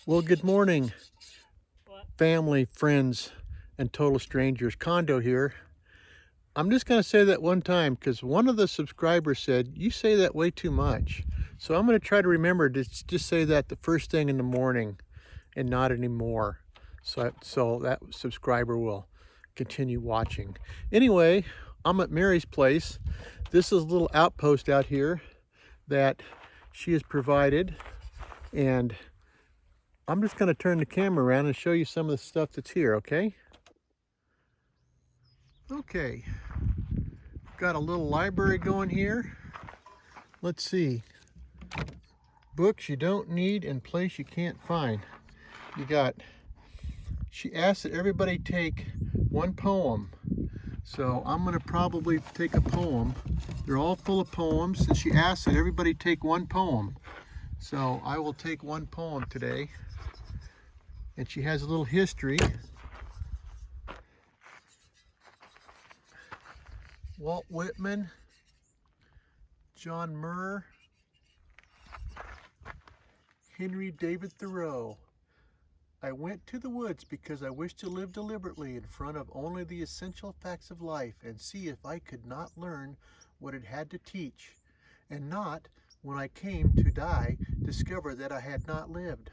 Well, good morning, What? family, friends, and total strangers. Condo here. I'm just going to say that one time because one of the subscribers said, you say that way too much. So I'm going to try to remember to just say that the first thing in the morning and not anymore. So that subscriber will continue watching. Anyway, I'm at Mary's place. This is a little outpost out here that she has provided, and I'm just going to turn the camera around and show you some of the stuff that's here, okay? Okay, got a little library going here. Let's see. Books you don't need and place you can't find. You got, she asked that everybody take one poem. So I'm going to probably take a poem. They're all full of poems, and she asked that everybody take one poem. So I will take one poem today. And she has a little history. Walt Whitman, John Muir, Henry David Thoreau. I went to the woods because I wished to live deliberately in front of only the essential facts of life and see if I could not learn what it had to teach, and not, when I came to die, discover that I had not lived.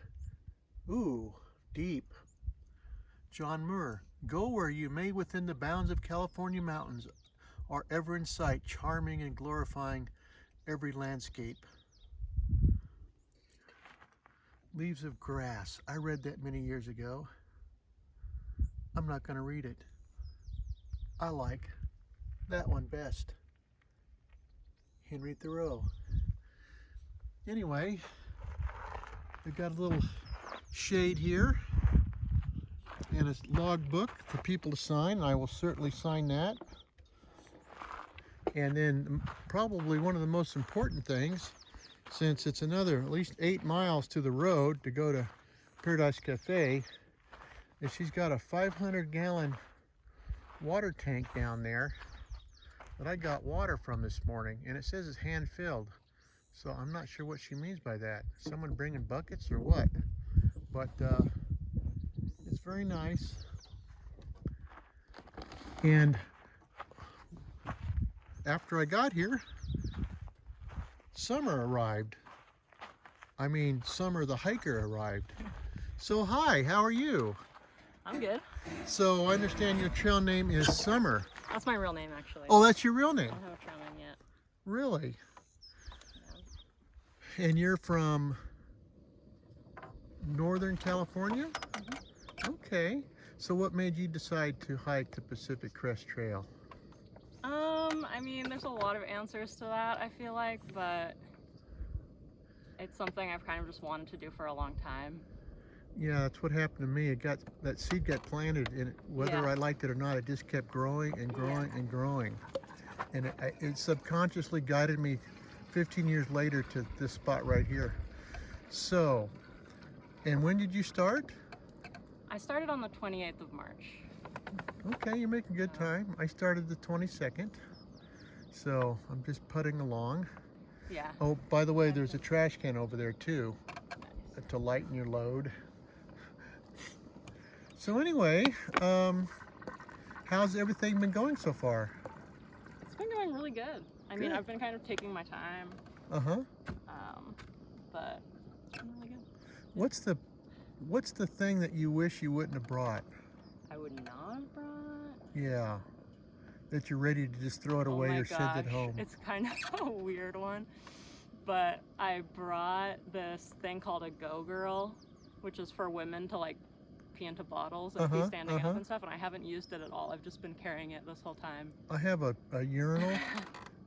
Ooh, deep. John Muir, go where you may within the bounds of California mountains are ever in sight, charming and glorifying every landscape. Leaves of Grass. I read that many years ago. I'm not going to read it. I like that one best. Henry Thoreau. Anyway, we got a little shade here and a log book for people to sign. I will certainly sign that. And then probably one of the most important things, since it's another at least 8 miles to the road to go to Paradise Cafe, is she's got a 500-gallon water tank down there that I got water from this morning, and it says it's hand-filled. So I'm not sure what she means by that. Someone bringing buckets or what? But it's very nice. And after I got here, Summer arrived. I mean, Summer the hiker arrived. So hi, how are you? I'm good. So I understand your trail name is Summer. That's my real name, actually. Oh, that's your real name? I don't have a trail name yet. Really? Yeah. And you're from Northern California? Mm-hmm. Okay. So what made you decide to hike the Pacific Crest Trail? I mean, there's a lot of answers to that, I feel like, but it's something I've kind of just wanted to do for a long time. Yeah, that's what happened to me. It got, that seed got planted, and whether Yeah. I liked it or not, it just kept growing and growing and growing. And it subconsciously guided me 15 years later to this spot right here. So, and when did you start? I started on the 28th of March. Okay, you're making good time. I started the 22nd. So I'm just putting along. Yeah. Oh, by the way, there's a trash can over there too, to lighten your load. So anyway, how's everything been going so far? It's been going really good. I mean, I've been kind of taking my time. Uh-huh. But it's been really good. What's the thing that you wish you wouldn't have brought? I would not have brought. Yeah. That you're ready to just throw it away or send it home. It's kind of a weird one, but I brought this thing called a Go Girl, which is for women to like pee into bottles and be standing up and stuff, and I haven't used it at all. I've just been carrying it this whole time. I have a urinal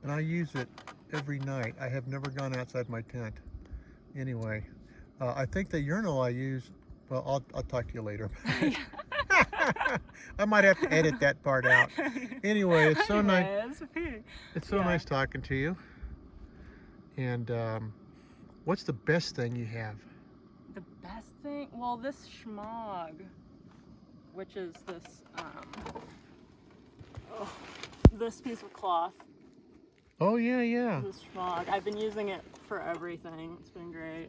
and I use it every night. I have never gone outside my tent. Anyway, I think the urinal I use, well, I'll talk to you later. I might have to edit that part out. Anyway, it's so nice. It's so nice talking to you. And what's the best thing you have? The best thing? Well, this schmog, which is this this piece of cloth. Oh yeah, yeah. This schmog. I've been using it for everything. It's been great.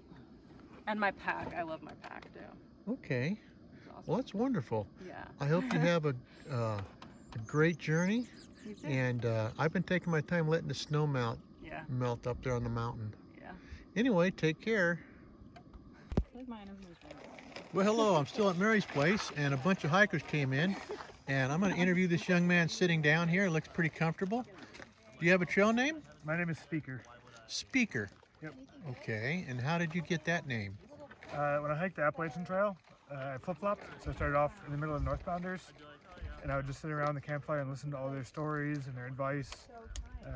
And my pack. I love my pack too. Okay. It's awesome. Well, that's wonderful. Yeah. I hope you have a great journey. You too. And I've been taking my time letting the snow melt up there on the mountain. Yeah. Anyway, take care. Well, hello. I'm still at Mary's place, and a bunch of hikers came in, and I'm going to interview this young man sitting down here. It looks pretty comfortable. Do you have a trail name? My name is Speaker. Speaker. Yep. Okay. And how did you get that name? When I hiked the Appalachian Trail, I flip-flopped. So I started off in the middle of the Northbounders, and I would just sit around the campfire and listen to all their stories and their advice.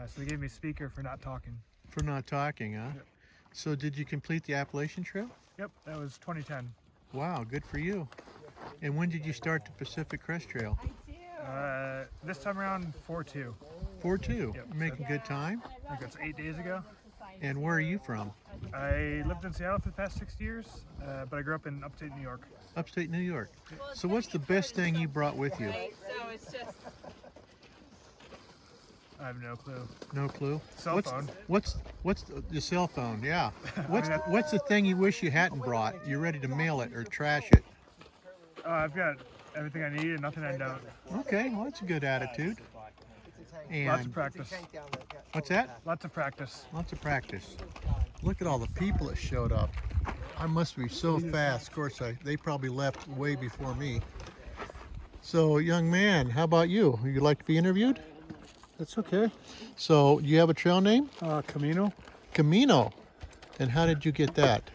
So they gave me Speaker for not talking. For not talking, huh? Yep. So did you complete the Appalachian Trail? Yep, that was 2010. Wow, good for you. And when did you start the Pacific Crest Trail? This time around, 4-2. 4-2. Yep. Making good time? I think that's 8 days ago. And where are you from? I lived in Seattle for the past 6 years, but I grew up in upstate New York. Upstate New York. So what's the best thing you brought with you? I have no clue. No clue. Cell phone. What's the cell phone? Yeah. What's the thing you wish you hadn't brought? You're ready to mail it or trash it. I've got everything I need and nothing I don't. Okay, well that's a good attitude. Lots of And practice. what's that? Lots of practice. Lots of practice. Look at all the people that showed up. I must be so fast. Of course, they probably left way before me. So, young man, how about you? Would you like to be interviewed? That's okay. So, you have a trail name? Camino. Camino. And how did you get that?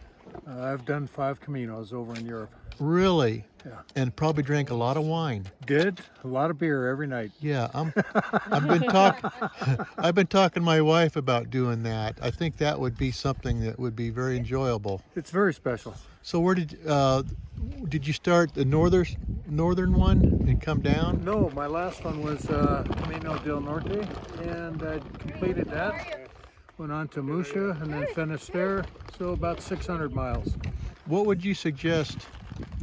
I've done 5 Caminos over in Europe. Really? Yeah. And probably drank a lot of wine. Did a lot of beer every night. Yeah, I've been talking to my wife about doing that. I think that would be something that would be very enjoyable. It's very special. So where did you start the northern one and come down? No, my last one was Camino del Norte, and I completed that. Went on to Musha and then finished there. So about 600 miles. What would you suggest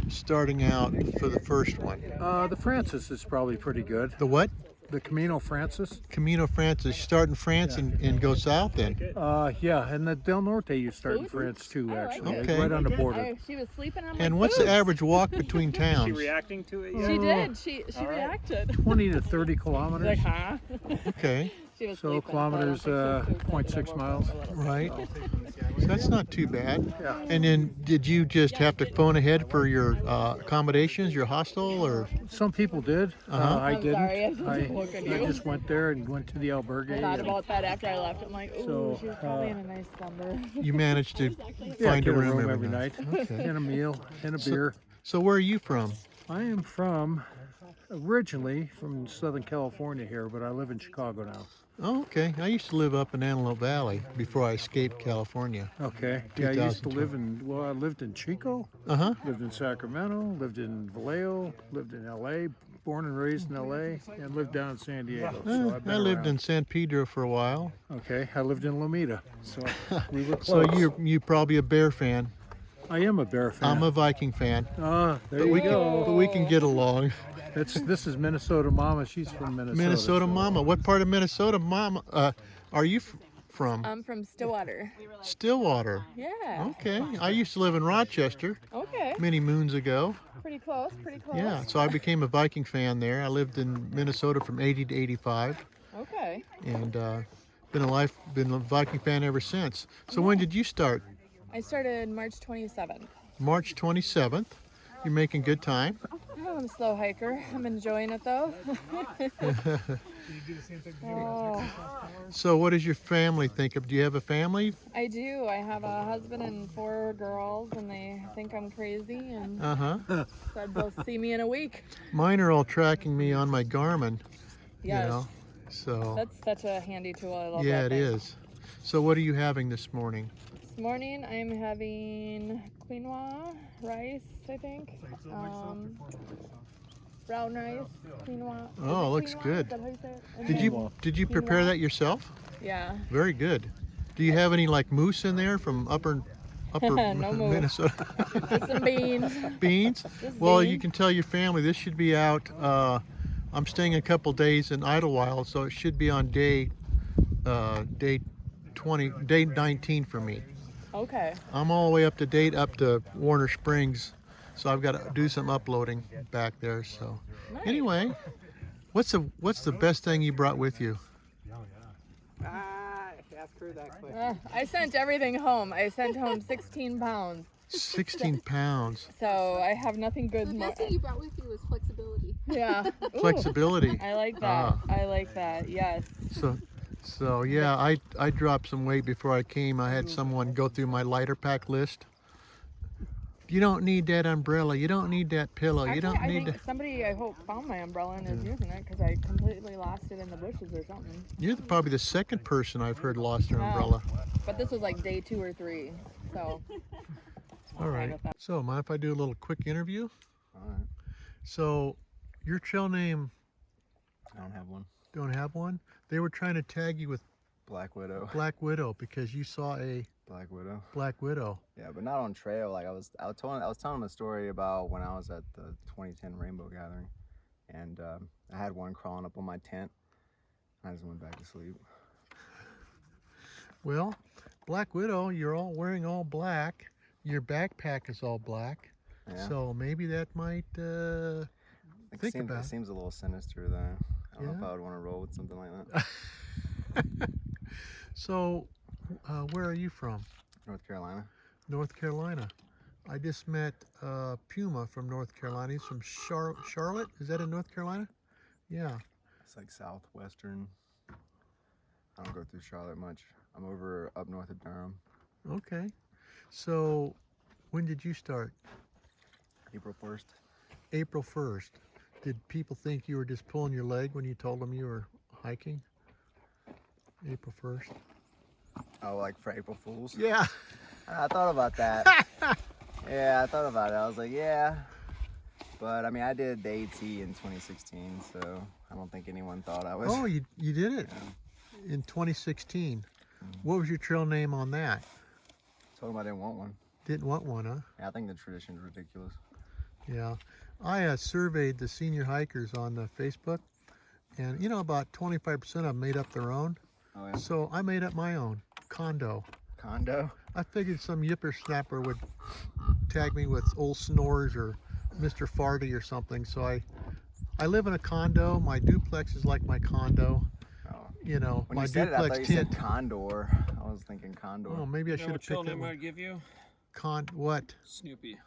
starting out for the first one? The Francis is probably pretty good. The what? The Camino Francis. Camino Francis. You start in France and go south then? Yeah, and the Del Norte you start in France too, actually. Okay. Right on the border. She was sleeping on my And what's the average walk between towns? Is she reacting to it yet? She did. She reacted. 20 to 30 kilometers. Like, huh? Okay, She was So sleeping, kilometers, so I don't think she was 0.6 miles. right. So that's not too bad. Yeah. And then did you just have to phone ahead for your accommodations, your hostel, or? Some people did. Uh-huh. I I'm didn't. sorry, I didn't look at I you. just went there and went to the albergue. I thought and- about that after I left. I'm like, ooh, So, she was probably in a nice slumber. You managed to Yeah, find get a room every night. Okay. And a meal and a beer. So where are you from? I am originally from Southern California here, but I live in Chicago now. Oh, okay. I used to live up in Antelope Valley before I escaped California. Okay. Yeah, I used to 2012. I lived in Chico, Uh-huh. lived in Sacramento, lived in Vallejo, lived in LA, born and raised in LA, and lived down in San Diego. So I've been I lived in around. San Pedro for a while. Okay, I lived in Lomita, so we were So close. you're probably a Bear fan. I am a Bear fan. I'm a Viking fan. There But you we go. can get along. This is Minnesota Mama. She's from Minnesota. Minnesota so- Mama. What part of Minnesota Mama are you from? I'm from Stillwater. Stillwater. Yeah. Okay. I used to live in Rochester Okay. many moons ago. Pretty close. Pretty close. Yeah, so I became a Viking fan there. I lived in Minnesota from 80 to 85 Okay. and been a Viking fan ever since. So when did you start? I started March 27th. March 27th. You're making good time. Oh, I'm a slow hiker. I'm enjoying it though. Oh, So what does your family think of? Do you have a family? I do. I have a husband and 4 girls, and they think I'm crazy, and Uh-huh. said they'll see me in a week. Mine are all tracking me on my Garmin, Yes. you know. So That's such a handy tool. I love yeah, that it thing. is. So what are you having this morning? This morning I'm having quinoa rice, I think. Brown rice, quinoa. Oh, Is it looks quinoa? good. Is that how you say it? And Did then- you prepare Quinoa. that yourself? Yeah. Very good. Do you have any like moose in there from upper No moose. Minnesota? Just some beans. Beans? Just Well, you beans. can tell your family this should be out. I'm staying a couple days in Idlewild, so it should be on day 19 for me. Okay. I'm all the way up to date up to Warner Springs, so I've got to do some uploading back there. So Nice. anyway, what's the best thing you brought with you? Ask her that question. I sent everything home. I sent home 16 pounds. 16 pounds. So I have nothing good. The best thing you brought with you was flexibility. Yeah. Ooh, Flexibility. I like that. I like that. Yes. So yeah, I dropped some weight before I came. I had someone go through my lighter pack list. You don't need that umbrella. You don't need that pillow. Actually, you don't I need think somebody, I hope, found my umbrella and is using it because I completely lost it in the bushes or something. You're probably the second person I've heard lost their Oh. umbrella. But this was like day 2 or 3. So. All right. So mind if I do a little quick interview? All right. So your trail name? I don't have one. Don't have one? They were trying to tag you with Black Widow. Black Widow because you saw a Black Widow. Black Widow. Yeah, but not on trail. Like I was telling them a story about when I was at the 2010 Rainbow Gathering, and I had one crawling up on my tent. I just went back to sleep. Well, Black Widow, you're all wearing all black. Your backpack is all black. Yeah. So maybe that might think about. It seems a little sinister though. I don't know if Yeah. I would want to roll with something like that. So, where are you from? North Carolina. North Carolina. I just met Puma from North Carolina. He's from Charlotte. Is that in North Carolina? Yeah. It's like southwestern. I don't go through Charlotte much. I'm over up north of Durham. Okay. So, when did you start? April 1st. April 1st. Did people think you were just pulling your leg when you told them you were hiking? April 1st. Oh, like for April Fools? Yeah. I thought about that. Yeah, I thought about it. I was like, yeah. But I mean, I did the AT in 2016, so I don't think anyone thought I was. Oh, you did it in 2016. What was your trail name on that? Told them I didn't want one. Didn't want one, huh? Yeah, I think the tradition's ridiculous. Yeah. I surveyed the senior hikers on Facebook, and you know, about 25% of them made up their own. Oh, yeah. So I made up my own, Condo. Condo? I figured some yipper snapper would tag me with Old Snores or Mr. Farty or something. So I live in a condo. My duplex is like my condo. Oh. You know, When my you said it, I duplex thought you tent. said Condor. I was thinking Condor. Oh, maybe I should have picked that name one. I'd give you? What? Snoopy.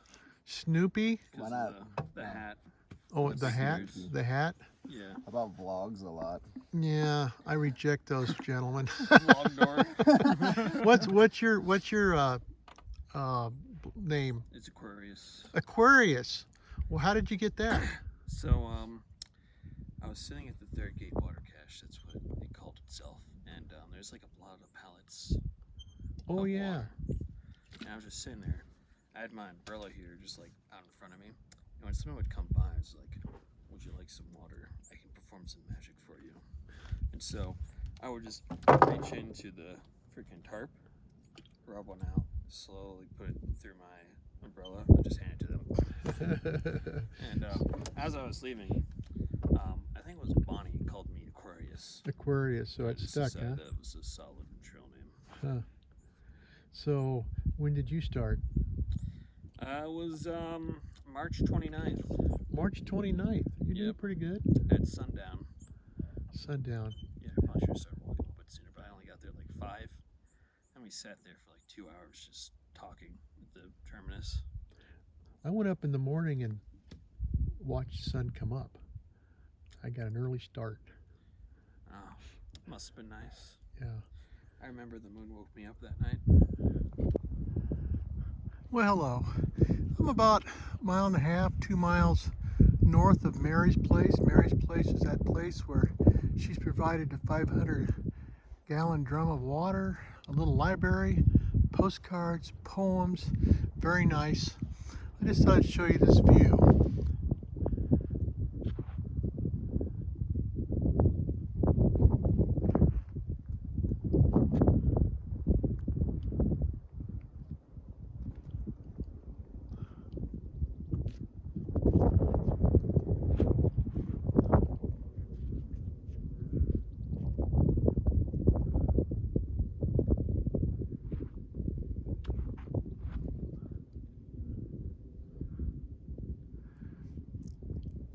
Snoopy? Why Because not? the hat. Oh, the hat? Snoopy. The hat? Yeah. How about vlogs a lot? Yeah, I reject those gentlemen. Vlog door. what's your name? It's Aquarius. Aquarius. Well, how did you get that? So, I was sitting at the third gate water cache. That's what it called itself. And there's like a lot of pallets. Oh of yeah. water. And I was just sitting there. I had my umbrella here just like out in front of me. And when someone would come by, I was like, would you like some water? I can perform some magic for you. And so I would just reach into the freaking tarp, rub one out, slowly put it through my umbrella, and just hand it to them. And as I was leaving, I think it was Bonnie called me Aquarius. Aquarius, so it Just stuck, decided huh? That was a solid trail name. Huh. So when did you start? It was March 29th March 29th. You Yep. did pretty good. at sundown. Sundown. Yeah, I probably should have started walking a little bit sooner, but I only got there at like 5. And we sat there for like 2 hours just talking at the terminus. I went up in the morning and watched the sun come up. I got an early start. Oh, must have been nice. Yeah. I remember the moon woke me up that night. Well, hello. I'm about a mile and a half, 2 miles north of Mary's place. Mary's place is that place where she's provided a 500-gallon drum of water, a little library, postcards, poems. Very nice. I just thought I'd show you this view.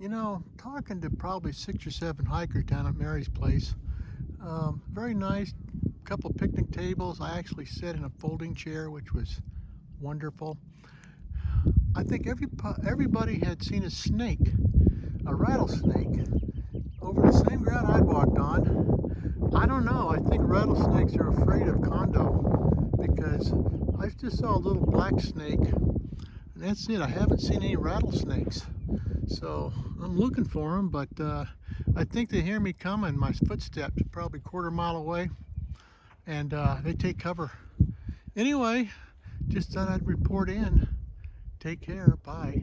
You know, talking to probably 6 or 7 hikers down at Mary's place. Very nice, couple picnic tables. I actually sat in a folding chair, which was wonderful. I think everybody had seen a snake, a rattlesnake, over the same ground I'd walked on. I don't know, I think rattlesnakes are afraid of condo because I just saw a little black snake, and that's it. I haven't seen any rattlesnakes. So I'm looking for them, but I think they hear me coming. My footsteps are probably a quarter mile away, and they take cover. Anyway, just thought I'd report in. Take care, bye.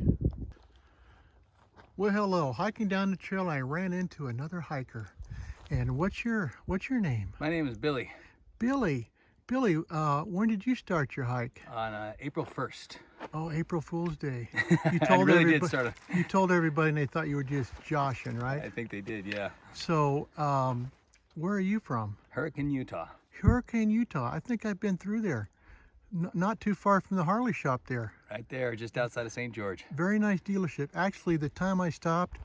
Well, hello. Hiking down the trail, I ran into another hiker. And what's your name? My name is Billy. Billy. Billy, when did you start your hike? On April 1st. Oh, April Fool's Day. You I really did start. You told everybody and they thought you were just joshing, right? I think they did, yeah. So, where are you from? Hurricane, Utah. Hurricane, Utah. I think I've been through there. Not too far from the Harley shop there. Right there, just outside of St. George. Very nice dealership. Actually, the time I stopped,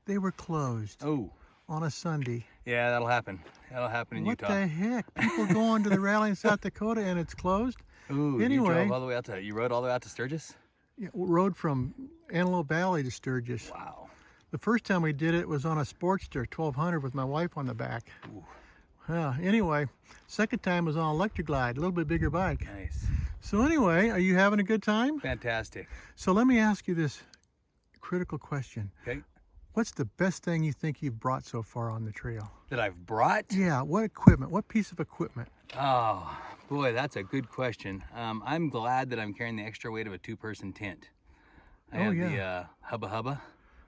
they were closed. Oh. On a Sunday. Yeah, that'll happen. That'll happen in Utah. What the heck? People go on to the rally in South Dakota and it's closed? Ooh, anyway, you rode all the way out to Sturgis? Yeah, rode from Antelope Valley to Sturgis. Wow. The first time we did it was on a Sportster 1200 with my wife on the back. Ooh. Anyway, second time was on Electric Glide, a little bit bigger bike. Nice. So anyway, are you having a good time? Fantastic. So let me ask you this critical question. Okay. What's the best thing you think you've brought so far on the trail? That I've brought? Yeah, what equipment? What piece of equipment? Oh, boy, that's a good question. I'm glad that I'm carrying the extra weight of a 2-person tent. I have the Hubba Hubba.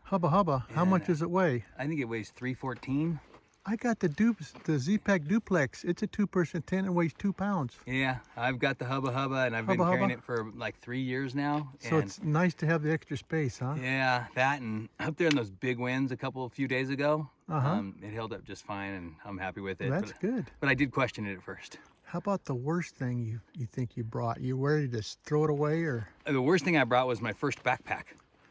Hubba Hubba. How much does it weigh? I think it weighs 314. I got the Z-Pack Duplex. It's a 2-person tent and weighs 2 pounds. Yeah, I've got the Hubba Hubba and I've been carrying it for like 3 years now. So it's nice to have the extra space, huh? Yeah, that and up there in those big winds a few days ago, it held up just fine and I'm happy with it. That's good. But I did question it at first. How about the worst thing you think you brought? You ready to throw it away or? The worst thing I brought was my first backpack.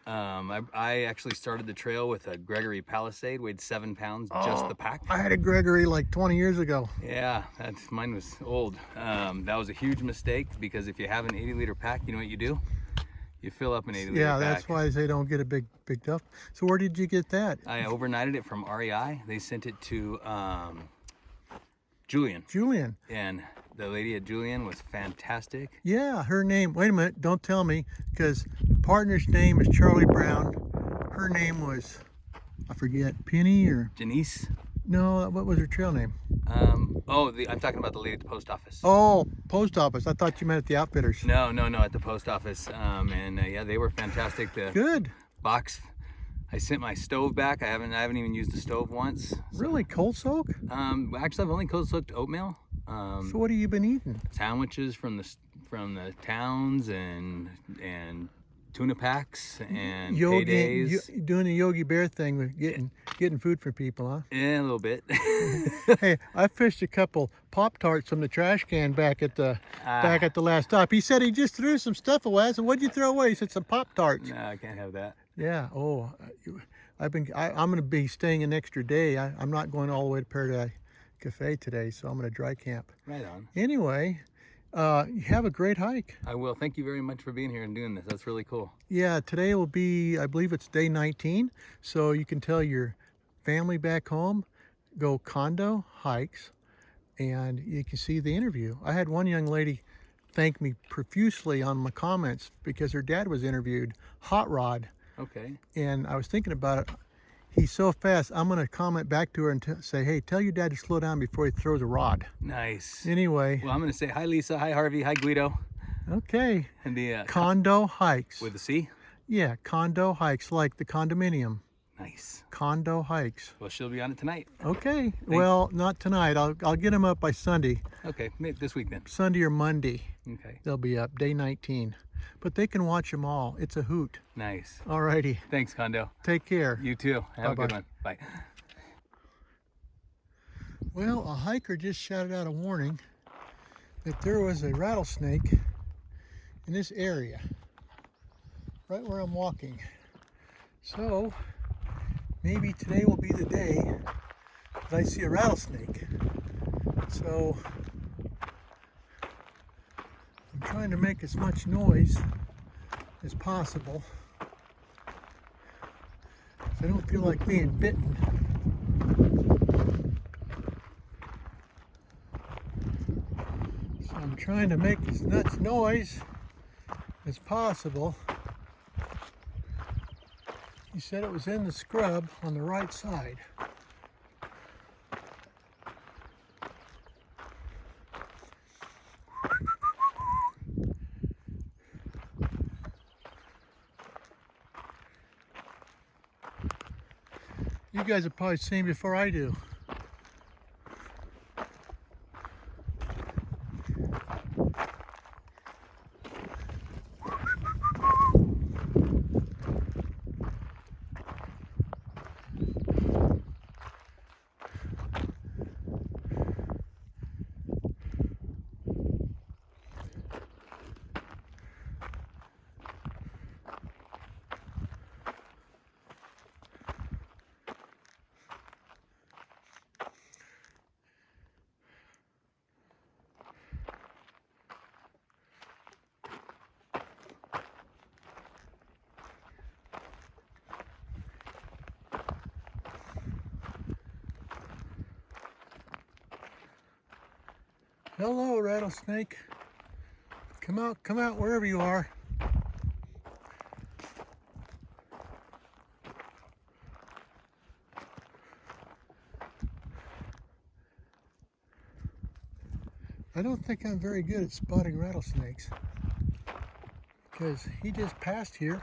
I actually started the trail with a Gregory Palisade, weighed 7 pounds, just the pack. I had a Gregory like 20 years ago. Yeah, mine was old. That was a huge mistake because if you have an 80-liter pack, you know what you do? You fill up an 80-liter pack. Yeah, that's why they don't get a big duff. So where did you get that? I overnighted it from REI. They sent it to Julian. Julian. And the lady at Julian was fantastic. Yeah, her name, wait a minute, don't tell me, because partner's name is Charlie Brown. Her name was, I forget, Penny or? Janice? No, what was her trail name? I'm talking about the lady at the post office. Oh, post office. I thought you meant at the Outfitters. No, at the post office. Yeah, they were fantastic. Good. Box. I sent my stove back. I haven't even used the stove once. So. Really, cold soak? Actually, I've only cold soaked oatmeal. So what have you been eating? Sandwiches from the towns and tuna packs and paydays. Doing the Yogi Bear thing with getting food for people, huh? Yeah, a little bit. Hey, I fished a couple Pop-Tarts from the trash can back at the last stop. He said he just threw some stuff away. I said, "What'd you throw away?" He said, "Some Pop-Tarts." No, I can't have that. Yeah. Oh, I'm going to be staying an extra day. I'm not going all the way to Paradise Cafe today, so I'm going to dry camp. Right on. Anyway, you have a great hike. I will. Thank you very much for being here and doing this. That's really cool. Yeah, today will be, I believe it's day 19, so you can tell your family back home, go condo hikes, and you can see the interview. I had one young lady thank me profusely on my comments because her dad was interviewed, Hot Rod. Okay. And I was thinking about it. He's so fast, I'm going to comment back to her and say, hey, tell your dad to slow down before he throws a rod. Nice. Anyway. Well, I'm going to say hi, Lisa. Hi, Harvey. Hi, Guido. Okay. And the condo hikes. With a C? Yeah, condo hikes, like the condominium. Nice. Condo hikes. Well, she'll be on it tonight. Okay. Thanks. Well, not tonight. I'll get them up by Sunday. Okay, maybe this week then. Sunday or Monday. Okay. They'll be up, day 19. But they can watch them all. It's a hoot. Nice. All righty. Thanks, Condo. Take care. You too. Have a good one. Bye. Well, a hiker just shouted out a warning that there was a rattlesnake in this area, right where I'm walking. So maybe today will be the day that I see a rattlesnake. So I'm trying to make as much noise as possible, so I don't feel like being bitten. So I'm trying to make as much noise as possible. He said it was in the scrub on the right side. You guys have probably seen before I do. Hello, rattlesnake. Come out wherever you are. I don't think I'm very good at spotting rattlesnakes because he just passed here.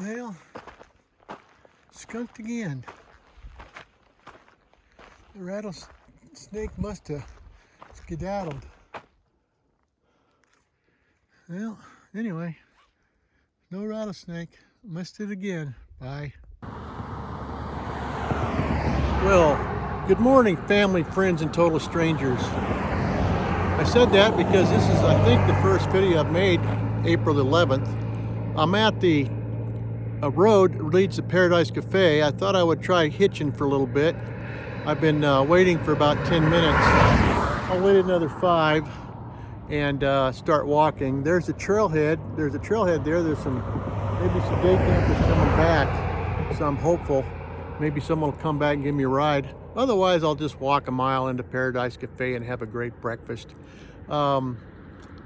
Well, skunked again. The rattlesnake must have skedaddled. Well, anyway, no rattlesnake. Missed it again. Bye. Well, good morning, family, friends, and total strangers. I said that because this is, I think, the first video I've made, April 11th. I'm at the road that leads to Paradise Cafe. I thought I would try hitching for a little bit. I've been waiting for about 10 minutes. I'll wait another 5 and start walking. There's a trailhead. There's a trailhead there. There's maybe some day campers coming back. So I'm hopeful maybe someone will come back and give me a ride. Otherwise, I'll just walk a mile into Paradise Cafe and have a great breakfast.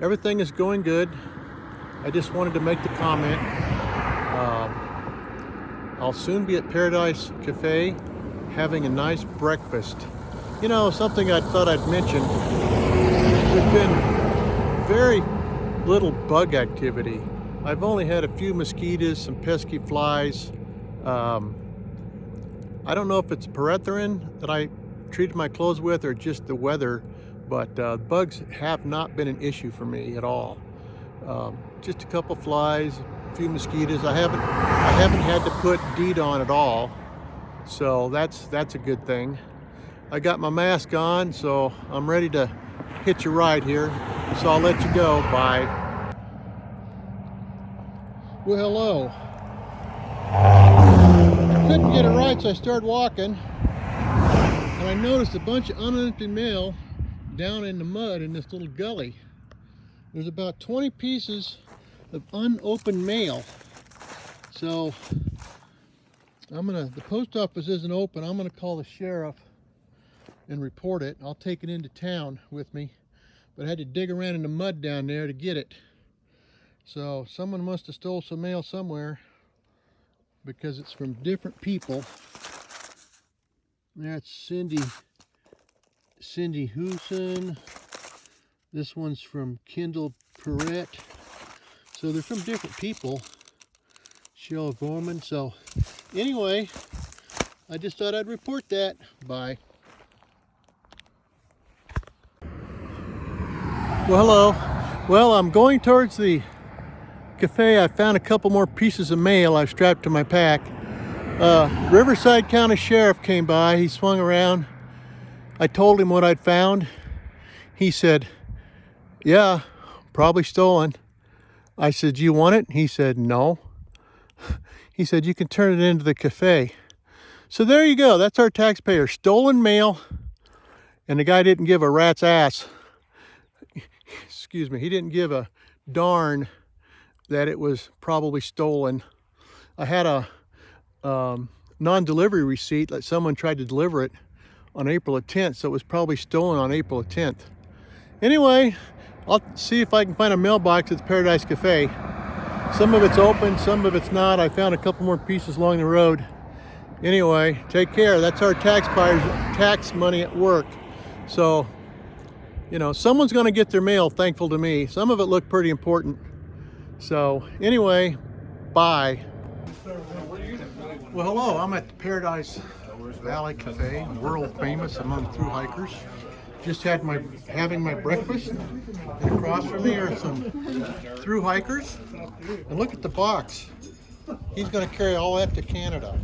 Everything is going good. I just wanted to make the comment. I'll soon be at Paradise Cafe having a nice breakfast. You know, something I thought I'd mention. There's been very little bug activity. I've only had a few mosquitoes, some pesky flies. I don't know if it's pyrethrin that I treated my clothes with or just the weather, but bugs have not been an issue for me at all. Just a couple flies, a few mosquitoes. I haven't had to put DEET on at all, so that's a good thing. I got my mask on, so I'm ready to hitch a ride here. So I'll let you go. Bye. Well, hello. I couldn't get a ride, so I started walking, and I noticed a bunch of unopened mail down in the mud in this little gully. There's about 20 pieces of unopened mail. So the post office isn't open. I'm gonna call the sheriff and report it. I'll take it into town with me, but I had to dig around in the mud down there to get it. So someone must have stole some mail somewhere because it's from different people. That's Cindy Hooson. This one's from Kendall Perrette. So they're from different people. Shell Gorman. So anyway, I just thought I'd report that. Bye. Well, hello. Well, I'm going towards the cafe. I found a couple more pieces of mail I've strapped to my pack. Riverside County Sheriff came by. He swung around. I told him what I'd found. He said, yeah, probably stolen. I said, do you want it? He said, no. He said, you can turn it into the cafe. So there you go. That's our taxpayer. Stolen mail. And the guy didn't give a rat's ass. Excuse me. He didn't give a darn that it was probably stolen. I had a non-delivery receipt that someone tried to deliver it on April the 10th, so it was probably stolen on April the 10th. Anyway, I'll see if I can find a mailbox at the Paradise Cafe. Some of it's open, some of it's not. I found a couple more pieces along the road. Anyway, take care. That's our taxpayers' tax money at work. So, you know, someone's going to get their mail, thankful to me. Some of it looked pretty important. So, anyway, bye. Well, hello. I'm at the Paradise Valley Cafe, world famous among thru hikers. Just having my breakfast, and across from me are some thru hikers. And look at the box. He's going to carry all that to Canada.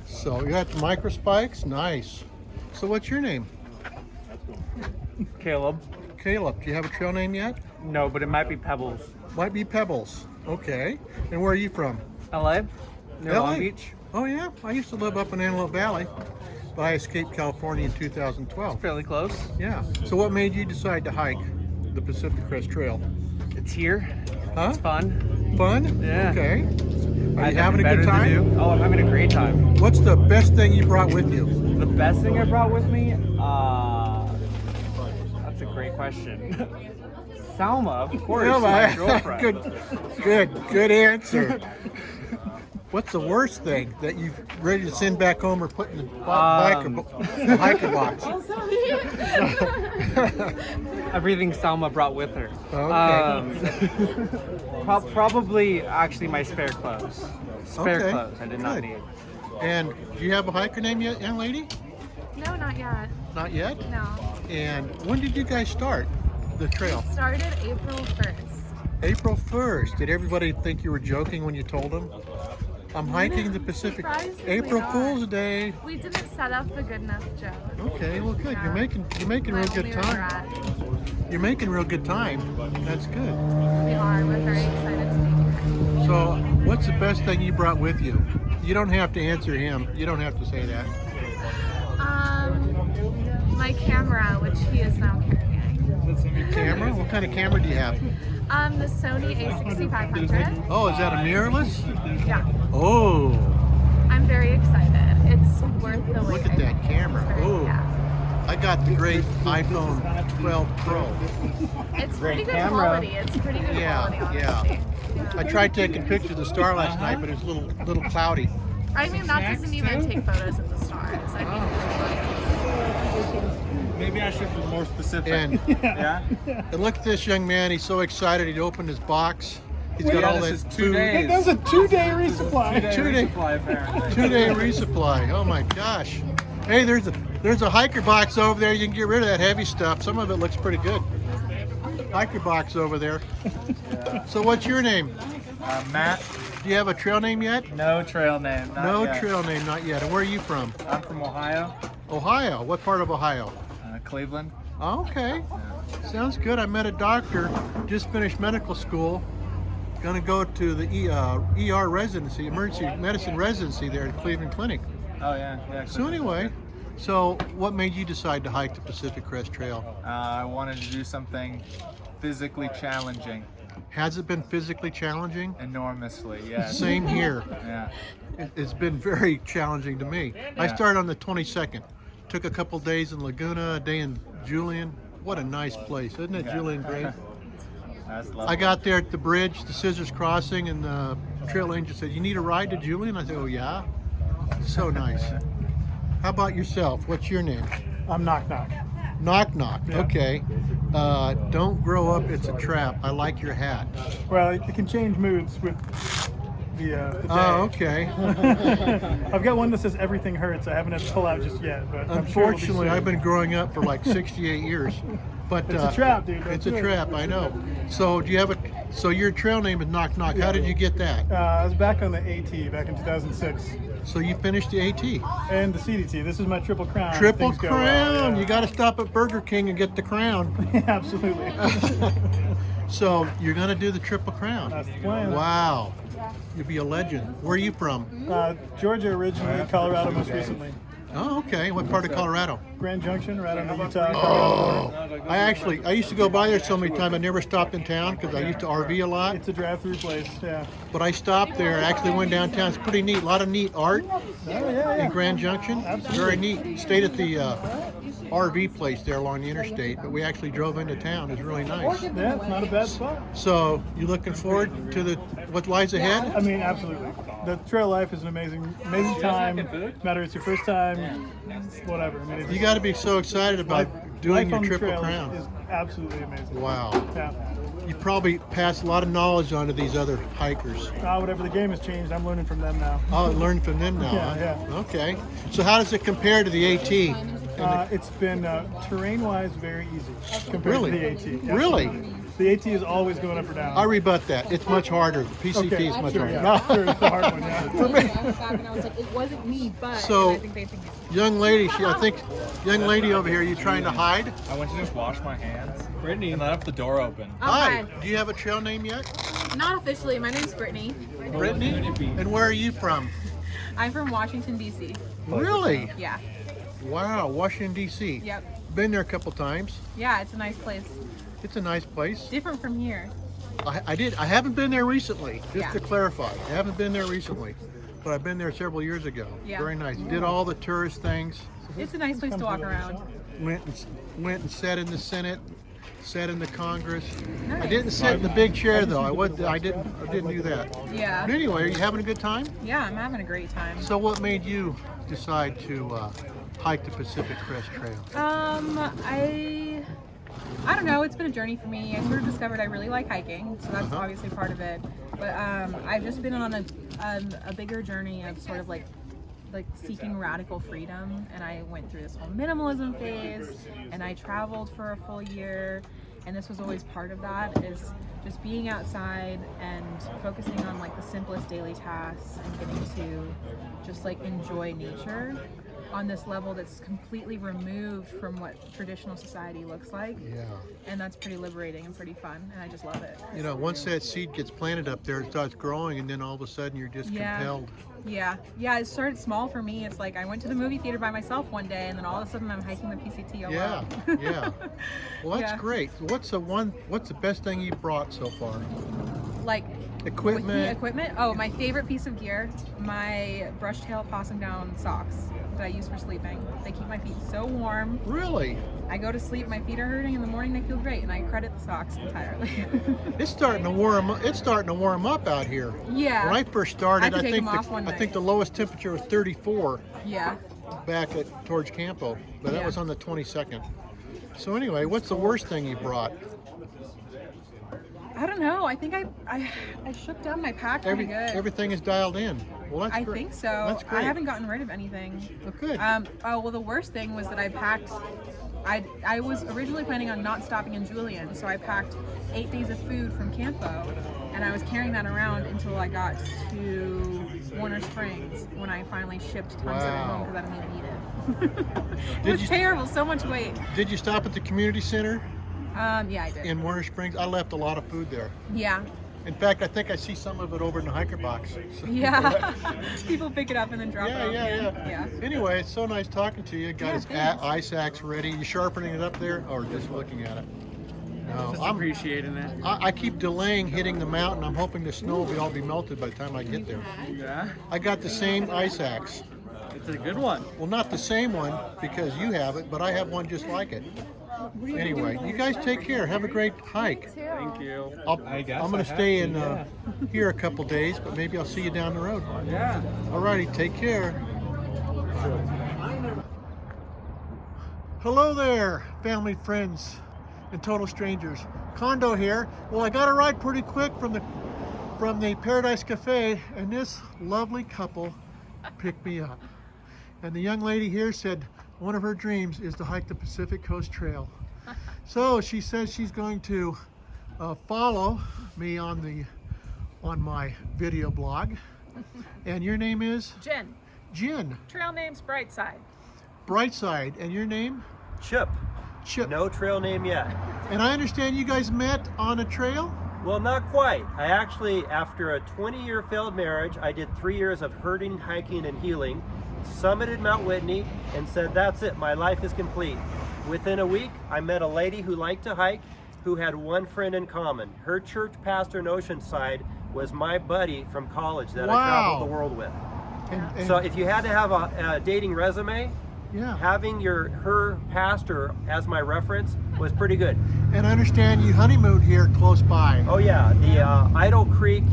So, you got the microspikes? Nice. So, what's your name? Caleb. Caleb. Do you have a trail name yet? No, but it might be Pebbles. Might be Pebbles. Okay. And where are you from? LA? Near LA? Long Beach? Oh yeah, I used to live up in Antelope Valley, but I escaped California in 2012. Fairly close. Yeah. So what made you decide to hike the Pacific Crest Trail? It's here. Huh? It's fun. Fun? Yeah. Okay. Are you having a better good to time? do. Oh, I'm having a great time. What's the best thing you brought with you? The best thing I brought with me? That's a great question. Salma, of course, my girlfriend. Good answer. What's the worst thing that you're ready to send back home or put in the hiker box? Everything Salma brought with her. Okay. Probably actually my spare clothes. Spare clothes I did not need. And do you have a hiker name yet, young lady? No, not yet. Not yet? No. And when did you guys start the trail? We started April 1st. April 1st. Did everybody think you were joking when you told them? I'm hiking the Pacific. April Fool's Day. We didn't set up a good enough joke. Okay, well good. You're making real good time. You're making real good time. That's good. We are. We're very excited to be here. So, what's the best thing you brought with you? You don't have to answer him. You don't have to say that. My camera, which he is now carrying. Camera? What kind of camera do you have? The Sony a6500. Oh, is that a mirrorless? Yeah. Oh. I'm very excited. It's worth the wait. Look at that camera. Oh. Yeah. I got the great iPhone 12 Pro. It's pretty good quality. It's pretty good quality, honestly. I tried taking pictures of the star last night, but it was a little cloudy. I mean, that doesn't even take photos of the stars. I mean, Maybe I should be more specific. And, yeah? And look at this young man. He's so excited. He opened his box. He's got all that food. That was a 2-day resupply. Two-day resupply. Oh my gosh. Hey, there's a hiker box over there. You can get rid of that heavy stuff. Some of it looks pretty good. Hiker box over there. Yeah. So what's your name? Matt. Do you have a trail name yet? No trail name. Not yet. Trail name, not yet. And where are you from? I'm from Ohio. Ohio. What part of Ohio? Cleveland. Oh, okay. Yeah. Sounds good. I met a doctor. Just finished medical school. Gonna go to the ER residency, emergency medicine residency there at Cleveland Clinic. Oh yeah. So anyway, so what made you decide to hike the Pacific Crest Trail? I wanted to do something physically challenging. Has it been physically challenging? Enormously, yes. Same here. Yeah. It's been very challenging to me. Yeah. I started on the 22nd. Took a couple days in Laguna, a day in Julian. What a nice place, isn't it, Julian? Great. That's lovely. I got there at the bridge, the Scissors Crossing, and the trail angel said, "You need a ride to Julian?" I said, "Oh yeah." So nice. How about yourself? What's your name? I'm Knock Knock. Knock Knock. Yeah. Okay. Don't grow up. It's a trap. I like your hat. Well, it can change moods with the day. Oh, okay. I've got one that says everything hurts. I haven't had to pull out just yet, but unfortunately, I've been growing up for like 68 years. But It's a trap, dude. It's a trap, I know. So do you have so your trail name is Knock Knock. How did you get that? I was back on the AT back in 2006. So you finished the AT. And the CDT. This is my Triple Crown. Triple Things go Crown. well, yeah. You got to stop at Burger King and get the crown. Absolutely. So you're going to do the Triple Crown. That's the plan. Wow. You'll be a legend. Where are you from? Georgia originally, Colorado most recently. Oh, okay. What part of Colorado? Grand Junction, right on the Utah Colorado border. I used to go by there so many times. I never stopped in town because I used to RV a lot. It's a drive-through place, yeah. But I stopped there. I actually went downtown. It's pretty neat. A lot of neat art in Grand Junction. Very neat. Stayed at the RV place there along the interstate, but we actually drove into town. It's really nice. Yeah, it's not a bad spot. So you looking forward to what lies ahead? I mean, absolutely. The trail life is an amazing time. No matter it's your first time, whatever. I mean, You got to be so excited about doing your life on the Triple trail Crown. is absolutely amazing. Wow. Yeah. You probably pass a lot of knowledge on to these other hikers. Whatever the game has changed, I'm learning from them now. Oh, learn from them now. Yeah, huh? Okay. So how does it compare to the AT? It's been terrain-wise very easy compared to the AT. Absolutely. Really? The AT is always going up or down. I rebut that. It's much harder. The PCT is much harder. Yeah, sure, it's the hard one, yeah. For me. I was like, it wasn't me, but So, I think they think it's young lady, young lady over here, you trying to hide? I went to just wash my hands. Brittany. And left the door open. Hi. Do you have a trail name yet? Not officially. My name's Brittany. Brittany? And where are you from? I'm from Washington, D.C. Really? Yeah. Wow, Washington, D.C. Yep. Been there a couple times. Yeah, it's a nice place. It's a nice place. Different from here. I haven't been there recently, just Yeah. to clarify. I haven't been there recently, but I've been there several years ago. Yeah. Very nice. Did all the tourist things. It's a nice place to walk around. Went and sat in the Senate, sat in the Congress. I Nice. didn't sit in the big chair though. I didn't do that. Yeah. But anyway, are you having a good time? Yeah, I'm having a great time. So what made you decide to hike the Pacific Crest Trail? I don't know. It's been a journey for me. I sort of discovered I really like hiking, so that's obviously part of it. But I've just been on a bigger journey of sort of like seeking radical freedom, and I went through this whole minimalism phase, and I traveled for a full year, and this was always part of that, is just being outside and focusing on like the simplest daily tasks and getting to just like enjoy nature on this level that's completely removed from what traditional society looks like. Yeah. And that's pretty liberating and pretty fun, and I just love it. You know, once that seed gets planted up there, it starts growing, and then all of a sudden you're just compelled. Yeah, it started small for me. It's like I went to the movie theater by myself one day, and then all of a sudden I'm hiking the PCT alone. Yeah. Well, that's great. What's the best thing you brought so far? Like equipment. With me, equipment. Oh, my favorite piece of gear: my brush tail possum down socks that I use for sleeping. They keep my feet so warm. Really? I go to sleep, my feet are hurting. In the morning, they feel great, and I credit the socks entirely. It's starting to warm up out here. Yeah. When I first started, I think the lowest temperature was 34. Yeah. Back towards Campo, but that was on the 22nd. So anyway, what's the worst thing you brought? I don't know. I think I shook down my pack pretty good. Everything is dialed in. Well, that's great. I think so. That's great. I haven't gotten rid of anything. Oh, good. Well, the worst thing was that I packed. I was originally planning on not stopping in Julian, so I packed 8 days of food from Campo, and I was carrying that around until I got to Warner Springs when I finally shipped tons of it home because I didn't even eat it. It was terrible. So much weight. Did you stop at the community center? Yeah, I did. In Warner Springs, I left a lot of food there. Yeah. In fact, I think I see some of it over in the hiker box. So. Yeah. People pick it up and then drop it off. Yeah. Anyway, it's so nice talking to you. Got his ice axe ready. You sharpening it up there, or just looking at it? No, I'm appreciating it. I keep delaying hitting the mountain. I'm hoping the snow will all be melted by the time I get there. Yeah. I got the same ice axe. It's a good one. Well, not the same one because you have it, but I have one just like it. Anyway, you guys take care. Have a great hike. Thank you. I'm going to stay in here a couple days, but maybe I'll see you down the road. Yeah. Alrighty, take care. Hello there, family, friends, and total strangers. Condo here. Well, I got a ride pretty quick from the Paradise Cafe, and this lovely couple picked me up. And the young lady here said one of her dreams is to hike the Pacific Coast Trail. So she says she's going to follow me on my video blog. And your name is? Jen. Jen. Trail name's Brightside. Brightside. And your name? Chip. Chip. No trail name yet. And I understand you guys met on a trail? Well, not quite. I actually, after a 20-year failed marriage, I did 3 years of herding, hiking, and healing, summited Mount Whitney, and said, that's it, my life is complete. Within a week, I met a lady who liked to hike, who had one friend in common. Her church pastor in Oceanside was my buddy from college that I traveled the world with. And so if you had to have a dating resume, having her pastor as my reference was pretty good. And I understand you honeymooned here close by. Oh yeah, the Idle Creek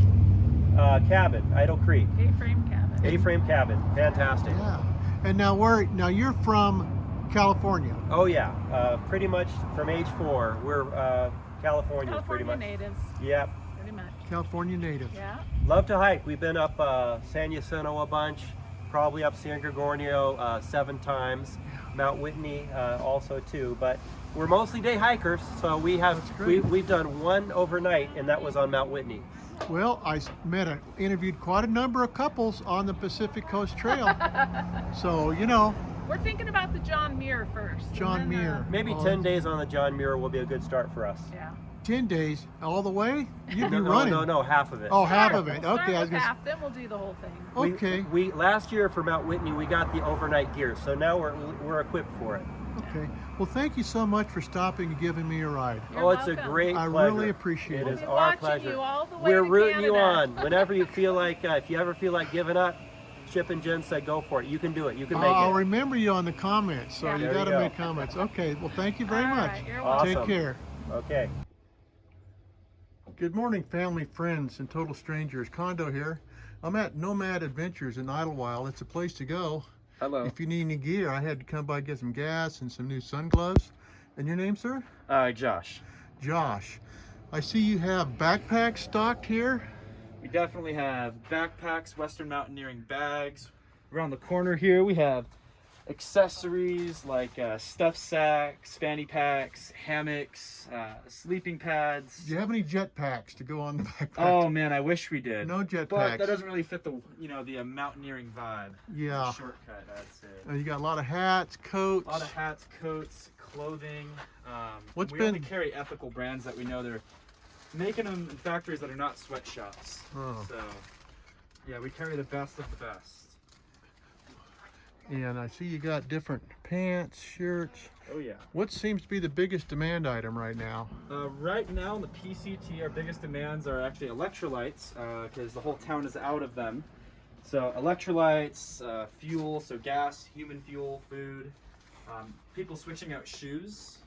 cabin, Idle Creek. A-frame cabin. A-frame cabin, fantastic. Yeah. And now you're from California. Oh yeah, pretty much from age 4. We're Californians pretty much. Natives. Yep. Pretty much. California native. Yeah. Love to hike. We've been up San Jacinto a bunch, probably up San Gregorio 7 times, Mount Whitney also too, but we're mostly day hikers, so we've done one overnight, and that was on Mount Whitney. Well, I interviewed quite a number of couples on the Pacific Coast Trail. So, you know. We're thinking about the John Muir first. John Muir. Maybe 10 days on the John Muir will be a good start for us. Yeah. 10 days all the way? You'd be no, running. No, half of it. Oh, half of it. We'll okay, I was gonna half, then we'll do the whole thing. Okay. We last year for Mount Whitney, we got the overnight gear, so now we're equipped for it. Okay. Well, thank you so much for stopping and giving me a ride. You're it's welcome. a great pleasure. I really appreciate it. It is We'll be our watching pleasure. you all the way We're to rooting you Canada. on. Whenever you feel like, if you ever feel like giving up, Chip and Jen said go for it. You can do it. You can make I'll it. remember you on the comments, so Yeah. you There got you to go. make comments. Okay. Well, thank you very All much. right, you're welcome. Take care. Okay. Good morning, family, friends, and total strangers. Condo here. I'm at Nomad Adventures in Idlewild. It's a place to go. Hello. If you need any gear, I had to come by get some gas and some new sun gloves. And your name, sir? Josh. Josh. I see you have backpacks stocked here. We definitely have backpacks, Western mountaineering bags. Around the corner here, we have accessories like stuff sacks, fanny packs, hammocks, sleeping pads. Do you have any jet packs to go on the backpack? Oh man, I wish we did. No jet but packs. that doesn't really fit the the mountaineering vibe. Yeah. Shortcut, I'd say. You got a lot of hats, coats. A lot of hats, coats, clothing. What's we been- only carry ethical brands that we know they're making them in factories that are not sweatshops. Oh. So yeah, we carry the best of the best. And I see you got different pants, shirts. Oh yeah. What seems to be the biggest demand item right now? Right now in the PCT, our biggest demands are actually electrolytes, because the whole town is out of them. So electrolytes, fuel, so gas, human fuel, food. People switching out shoes.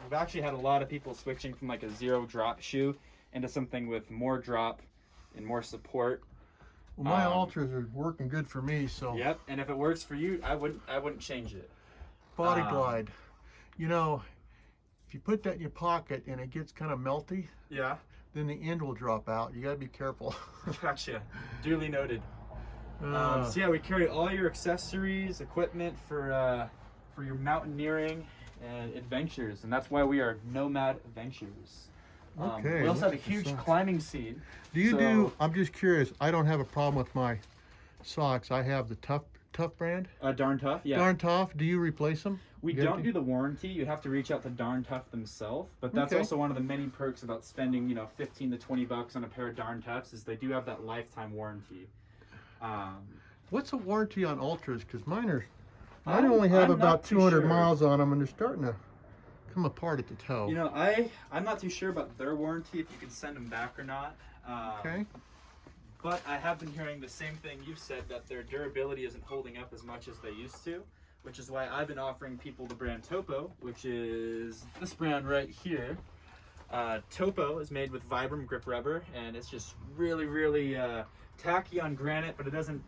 We've actually had a lot of people switching from like a 0 drop shoe into something with more drop and more support. Well, my ultras are working good for me, so. Yep, and if it works for you, I wouldn't change it. Body Glide. You know, if you put that in your pocket and it gets kind of melty, Yeah. then the end will drop out. You gotta be careful. Gotcha. Duly noted. So yeah, we carry all your accessories, equipment for your mountaineering and adventures, and that's why we are Nomad Adventures. Okay, We also have a that's huge awesome. climbing scene. Do you So- do, I'm just curious, I don't have a problem with my socks. I have the Tough brand. Darn Tough, yeah. Darn Tough, do you replace them? We don't do the warranty. You have to reach out to Darn Tough themselves. But that's Okay. also one of the many perks about spending, 15 to 20 bucks on a pair of Darn Toughs is they do have that lifetime warranty. What's a warranty on ultras? Because mine only have I'm about not too 200 sure. miles on them, and they're starting to come apart at the toe. I'm not too sure about their warranty, if you can send them back or not. Okay. But I have been hearing the same thing you've said, that their durability isn't holding up as much as they used to, which is why I've been offering people the brand Topo, which is this brand right here. Topo is made with Vibram grip rubber, and it's just really, really tacky on granite, but it doesn't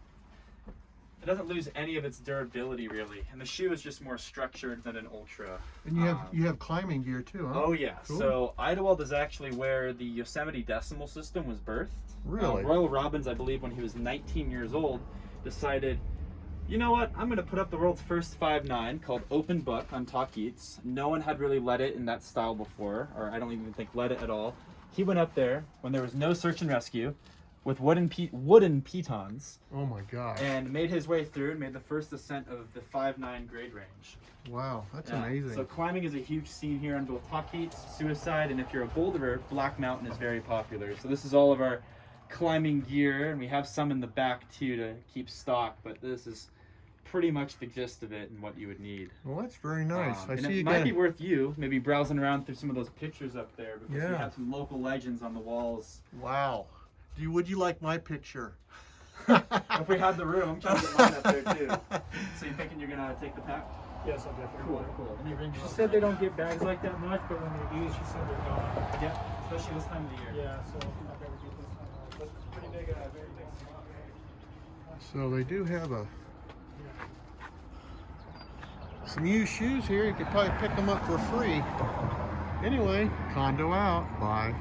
lose any of its durability really. And the shoe is just more structured than an Ultra. And you have climbing gear too, huh? Oh yeah. Cool. So Idlewild is actually where the Yosemite decimal system was birthed. Really? Royal Robbins, I believe, when he was 19 years old, decided you know what? I'm gonna put up the world's first 5.9 called Open Book on Talk Eats. No one had really led it in that style before, or I don't even think led it at all. He went up there when there was no search and rescue with wooden pitons. Oh my gosh. And made his way through and made the first ascent of the 5.9 grade range. Wow, that's Yeah. amazing. So climbing is a huge scene here on both Talk Eats, Suicide, and if you're a boulderer, Black Mountain is very popular. So this is all of our climbing gear, and we have some in the back too to keep stock, but this is pretty much the gist of it and what you would need. Well, that's very nice. I and see it you might got be worth you maybe browsing around through some of those pictures up there, because we Yeah. have some local legends on the walls. Wow. Would you like my picture? If we had the room, I'm trying to get mine up there too. So you thinking you're gonna take the pack? Yes, I'll definitely. Cool. And you bring She said they don't get bags like that much, but when they do, she said they're gone. Yeah, especially this time of the year. Yeah, so I'll better get this one. But pretty big, very big. So they do have some used shoes here. You could probably pick them up for free. Anyway, condo out. Bye.